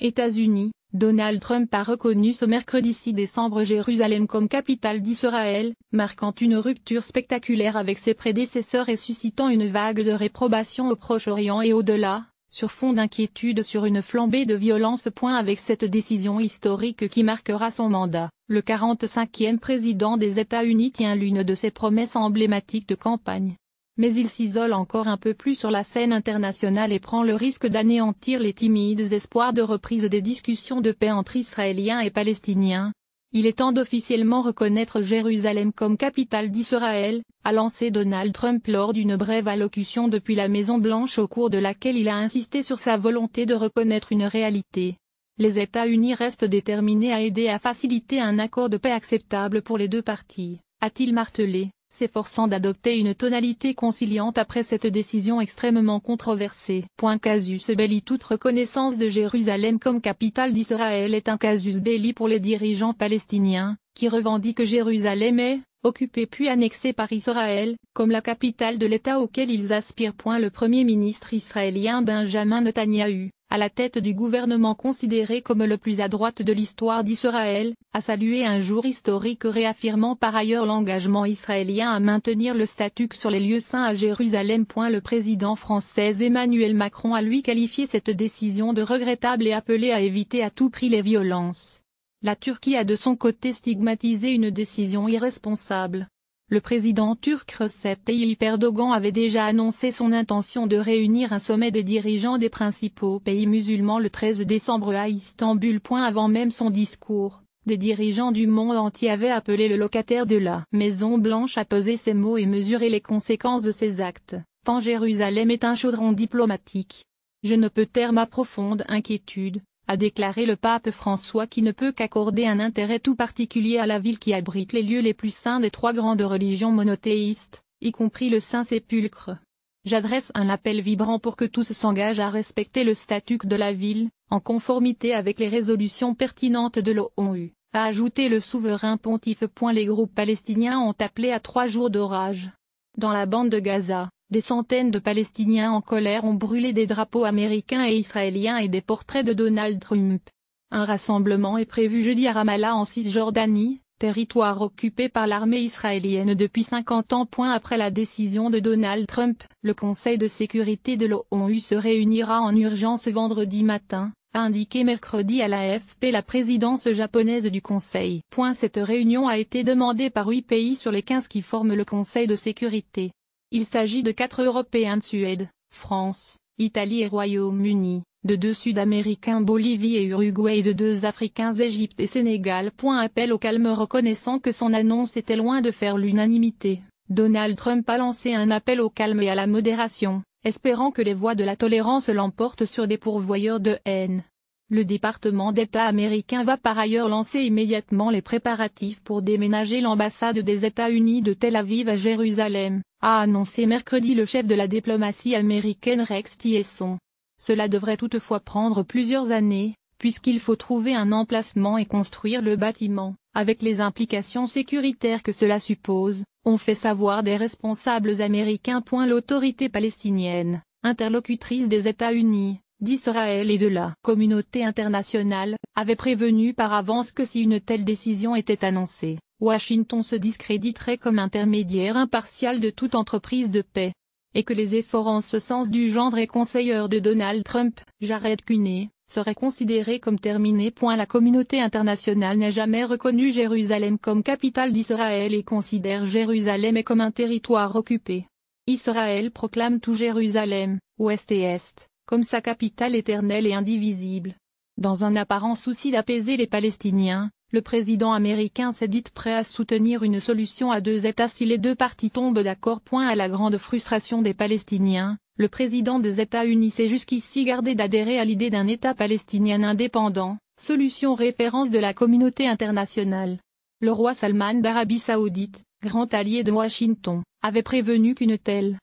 États-Unis, Donald Trump a reconnu ce mercredi 6 décembre Jérusalem comme capitale d'Israël, marquant une rupture spectaculaire avec ses prédécesseurs et suscitant une vague de réprobation au Proche-Orient et au-delà, sur fond d'inquiétude sur une flambée de violence. Avec cette décision historique qui marquera son mandat, le 45e président des États-Unis tient l'une de ses promesses emblématiques de campagne. Mais il s'isole encore un peu plus sur la scène internationale et prend le risque d'anéantir les timides espoirs de reprise des discussions de paix entre Israéliens et Palestiniens. Il est temps d'officiellement reconnaître Jérusalem comme capitale d'Israël, a lancé Donald Trump lors d'une brève allocution depuis la Maison-Blanche au cours de laquelle il a insisté sur sa volonté de reconnaître une réalité. Les États-Unis restent déterminés à aider à faciliter un accord de paix acceptable pour les deux parties, a-t-il martelé, s'efforçant d'adopter une tonalité conciliante après cette décision extrêmement controversée. Casus belli. Toute reconnaissance de Jérusalem comme capitale d'Israël est un casus belli pour les dirigeants palestiniens, qui revendiquent que Jérusalem est, occupée puis annexée par Israël, comme la capitale de l'État auquel ils aspirent. Le Premier ministre israélien Benjamin Netanyahou, à la tête du gouvernement considéré comme le plus à droite de l'histoire d'Israël, a salué un jour historique réaffirmant par ailleurs l'engagement israélien à maintenir le statut quo sur les lieux saints à Jérusalem. Le président français Emmanuel Macron a lui qualifié cette décision de regrettable et appelé à éviter à tout prix les violences. La Turquie a de son côté stigmatisé une décision irresponsable. Le président turc Recep Tayyip Erdogan avait déjà annoncé son intention de réunir un sommet des dirigeants des principaux pays musulmans le 13 décembre à Istanbul. Avant même son discours, des dirigeants du monde entier avaient appelé le locataire de la Maison-Blanche à peser ses mots et mesurer les conséquences de ses actes, tant Jérusalem est un chaudron diplomatique. Je ne peux taire ma profonde inquiétude, a déclaré le pape François, qui ne peut qu'accorder un intérêt tout particulier à la ville qui abrite les lieux les plus saints des trois grandes religions monothéistes, y compris le Saint-Sépulcre. J'adresse un appel vibrant pour que tous s'engagent à respecter le statut de la ville, en conformité avec les résolutions pertinentes de l'ONU, a ajouté le souverain pontife. Les groupes palestiniens ont appelé à 3 jours d'orage. Dans la bande de Gaza, des centaines de Palestiniens en colère ont brûlé des drapeaux américains et israéliens et des portraits de Donald Trump. Un rassemblement est prévu jeudi à Ramallah en Cisjordanie, territoire occupé par l'armée israélienne depuis 50 ans. Après la décision de Donald Trump, le Conseil de sécurité de l'ONU se réunira en urgence vendredi matin, a indiqué mercredi à l'AFP la présidence japonaise du Conseil. Cette réunion a été demandée par 8 pays sur les 15 qui forment le Conseil de sécurité. Il s'agit de 4 Européens de Suède, France, Italie et Royaume-Uni, de 2 Sud-Américains Bolivie et Uruguay et de 2 Africains Égypte et Sénégal. Appel au calme. Reconnaissant que son annonce était loin de faire l'unanimité, Donald Trump a lancé un appel au calme et à la modération, espérant que les voix de la tolérance l'emportent sur des pourvoyeurs de haine. Le département d'État américain va par ailleurs lancer immédiatement les préparatifs pour déménager l'ambassade des États-Unis de Tel Aviv à Jérusalem, a annoncé mercredi le chef de la diplomatie américaine Rex Tillerson. Cela devrait toutefois prendre plusieurs années, puisqu'il faut trouver un emplacement et construire le bâtiment, avec les implications sécuritaires que cela suppose, ont fait savoir des responsables américains. L'autorité palestinienne, interlocutrice des États-Unis, d'Israël et de la communauté internationale, avait prévenu par avance que si une telle décision était annoncée, Washington se discréditerait comme intermédiaire impartial de toute entreprise de paix, et que les efforts en ce sens du gendre et conseiller de Donald Trump, Jared Kushner, seraient considérés comme terminés. La communauté internationale n'a jamais reconnu Jérusalem comme capitale d'Israël et considère Jérusalem comme un territoire occupé. Israël proclame tout Jérusalem, ouest et est, comme sa capitale éternelle et indivisible. Dans un apparent souci d'apaiser les Palestiniens, le président américain s'est dit prêt à soutenir une solution à 2 États si les deux parties tombent d'accord. À la grande frustration des Palestiniens, le président des États-Unis s'est jusqu'ici gardé d'adhérer à l'idée d'un État palestinien indépendant, solution référence de la communauté internationale. Le roi Salman d'Arabie Saoudite, grand allié de Washington, avait prévenu qu'une telle